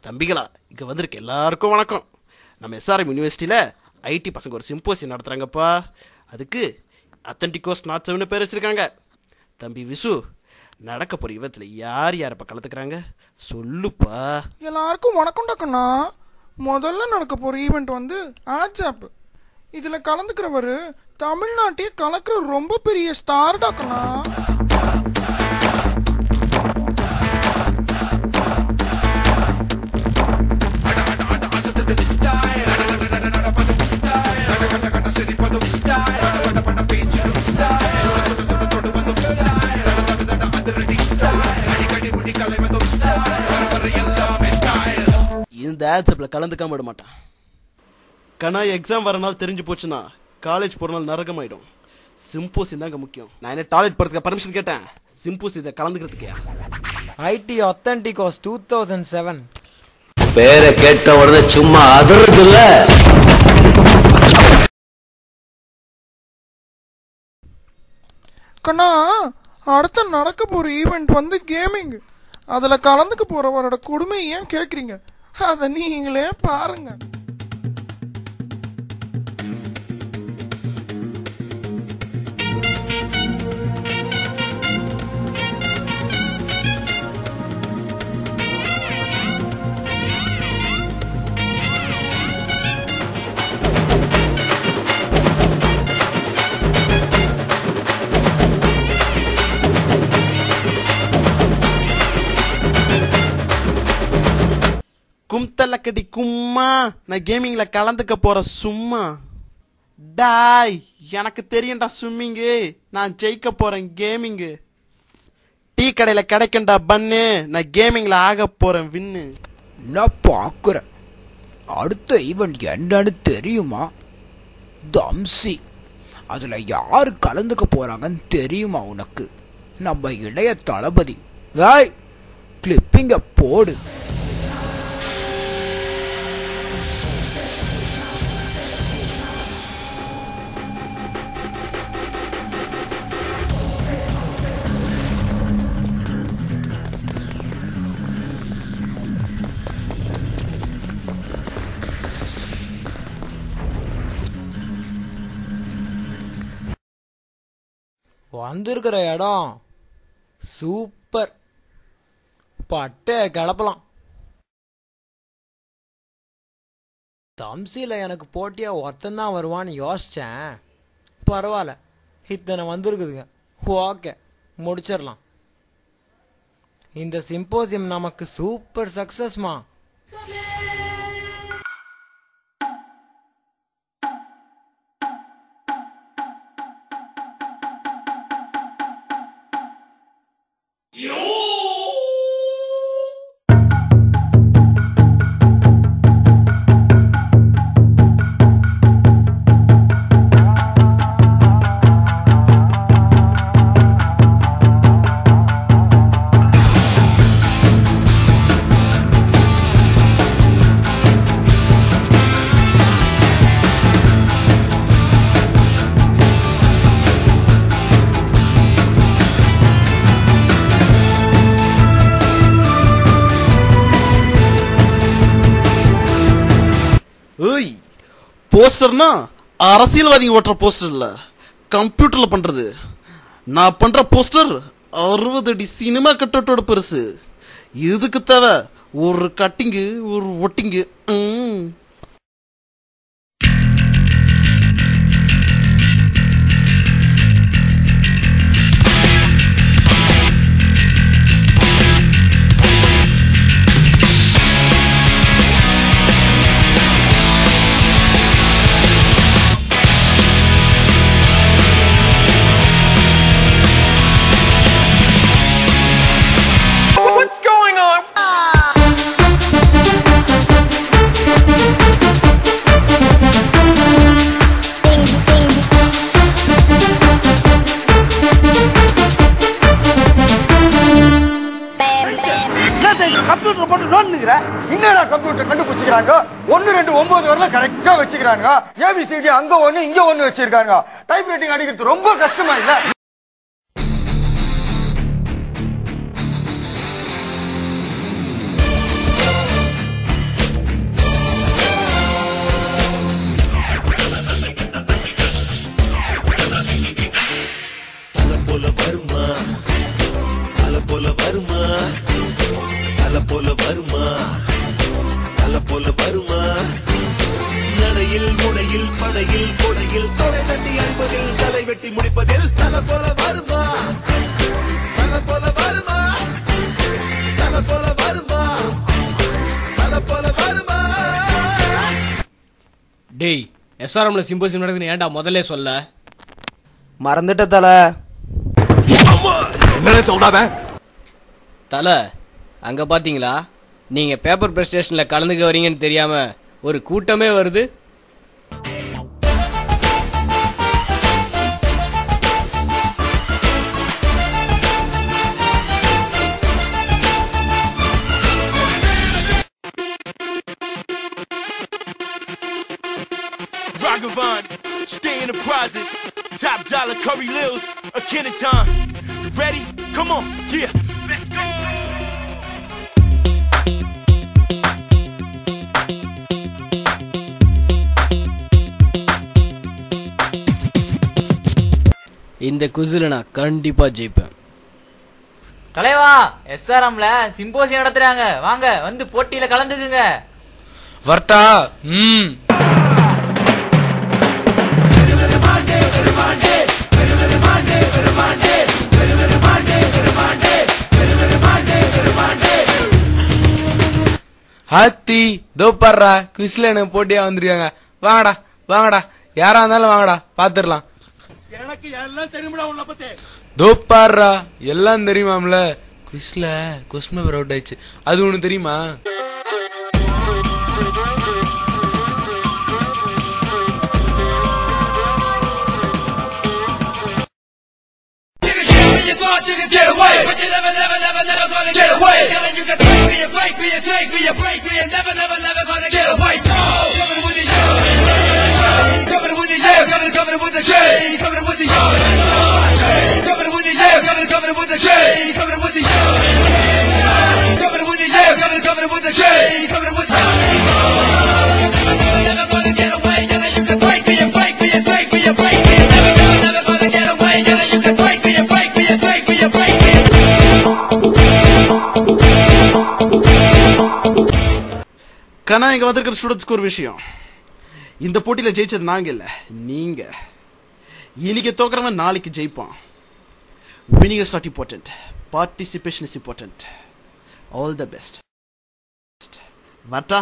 தம்பிகளா, இங்கே வந்திருக்கு எல்லாருக்கும் வணக்கம். நம்ம எஸ்ஆர்எம் யூனிவர்சிட்டியில் ஐடி பசங்க ஒரு சிம்போசியம் நடத்துகிறாங்கப்பா. அதுக்கு அத்தன்டிகோஸ் நாட்ஸ்னு பேர் வச்சுருக்காங்க. தம்பி விசு, நடக்க போகிற இவத்தில் யார் யாரப்பா கலந்துக்கிறாங்க சொல்லுப்பா. எல்லாருக்கும் வணக்கம் டாக்கண்ணா. முதல்ல நடக்க போகிற ஈவெண்ட் வந்து ஆட்ஸ் ஆப். இதில் கலந்துக்கிறவர் தமிழ்நாட்டையே கலக்கிற ரொம்ப பெரிய ஸ்டார் டாக்கண்ணா. இந்த ஆட்ஸ்அப்பில் கலந்துக்காம விட மாட்டான். கண்ணா, எக்ஸாம் வர நாள் தெரிஞ்சு போச்சுன்னா காலேஜ் போகிற நாள் நரகமாயிடும். சிம்போசியம் தாங்க முக்கியம். நான் என்ன டாய்லெட் போகிறதுக்கு பர்மிஷன் கேட்டேன், சிம்போசியத்தை கலந்துக்கிறதுக்கையா? ஐடி அத்தன்டிகோஸ் 2007 பேரை கேட்ட உடனே சும்மா அதிர்றது இல்ல. கண்ணா, அடுத்த நடக்க போகிற ஈவெண்ட் வந்து கேமிங். அதில் கலந்துக்க போகிறவரோட கொடுமை ஏன் கேட்குறீங்க? அதை நீங்களே பாருங்க. கும்தலக்கடி கும்மா, நான் கேமிங்ல கலந்துக்க போற சும்மா. டாய், எனக்கு தெரியும்டா ஸ்விம்மிங்கு, நான் ஜெயிக்க போறேன் கேமிங்கு. டீ கடையில கிடைக்கண்டா பன்னு, நான் கேமிங்ல ஆக போறேன் வின்னு. நான் பார்க்குறேன். அடுத்த ஈவெண்ட் என்னன்னு தெரியுமா? தம்சி. அதில் யார் கலந்துக்க போறாங்கன்னு தெரியுமா உனக்கு? நம்ம இளைய தளபதி. ஏய், கிளிப்பிங்க போடு. வந்திருக்கிற இடம் சூப்பர். பட்டை கிளப்பலாம். தம்சியில் எனக்கு போட்டியாக ஒருத்தந்தான் வருவான்னு யோசித்தேன். பரவாயில்ல, இத்தனை வந்திருக்குதுங்க. ஓகே, முடிச்சிடலாம். இந்த சிம்போசியம் நமக்கு சூப்பர் சக்ஸஸ்மா. போஸ்டர்னா அரசியல்வாதிங்க ஓட்டுற போஸ்டர் இல்ல, கம்ப்யூட்டர்ல பண்றது. நான் பண்ற போஸ்டர் 60 அடி சினிமா கட்டோட பெருசு. இதுக்கு தேவை ஒரு கட்டிங்கு, ஒரு ஒட்டிங்கு. வச்சுக்கிறாங்க. 1 2 9 வரல கரெக்டா வச்சுக்கிறாங்க. ஏபிசிடி அங்க ஒண்ணு இங்க ஒண்ணு வச்சிருக்காங்க. டைப் ரைட்டிங் அடிக்கிறது ரொம்ப கஷ்டமா இல்ல? நடையில் முனையில் படையில் கொடையில் தொலை தட்டி அடிப்பதில் தலை வெட்டி முடிப்பதில் தலை போல வருமா, தலை போல வருமா, தலை போல வருமா, தலை போல வருமா. டேய், எஸ்ஆர்எம்ல சிம்போசியம் நடக்குதுன்னு ஏன்டா முதல்ல சொல்ல? மறந்துட்ட தல. என்ன சொல்றாத தல? அங்க பாத்தீங்களா, நீங்க பேப்பர் பிரசன்டேஷன்ல கலந்துக்க வரீங்கன்னு தெரியாம ஒரு கூட்டமே வருது. Ragavan, stay in the prizes, top dollar Curry Lils, a Kenneton. You ready? Come on, yeah, let's go. இந்த குசில நான் கண்டிப்பா ஜெயிப்பேன். தலைவா, எஸ்ஆர்எம்ல சிம்போசியம் நடத்துறாங்க, வாங்க வந்து போட்டியில கலந்துக்குங்க. வரட்டா? ஹாத்தி தோப்பாடுறா, குவிஸ்ல எனக்கு போட்டியா வந்திருக்காங்க. வாங்கடா வாங்கடா, யாரா இருந்தாலும் வாங்கடா, பாத்துடலாம். எனக்கு எல்லாம் தெரியுமா உன்னை பத்தி? தோப்பாடுறா, எல்லாம் தெரியுமாம்ல. குவிஸ்ல கொஸ்டின் பேப்பர் அவுட் ஆயிடுச்சு, அது ஒண்ணு தெரியுமா? You thought you could get away, but you never, never, never, never gonna get away. Telling you can break, be a break, be a take, be a break, be a never, never, never gonna get away. No, coming with the jam, coming with the jam, coming with the chain, coming with the jam, coming with the jam, coming with the chain, coming with the jam, coming with the jam, coming with the chain, coming with the never gonna get away. Telling you can break, be a break, be a take, be a break, be a never, never, never gonna get away. Telling you can break, be a break, be a take, be a break, be a கண்ணா, இங்க வந்திருக்கிற ஸ்டூடெண்ட்ஸ்க்கு ஒரு விஷயம். இந்த போட்டியில ஜெயிச்சது நாங்க இல்ல, நீங்க. இன்னைக்கு தோக்குறவன் நாளைக்கு ஜெயிப்பான். Winning is not important. Participation is important. All the best. Vata.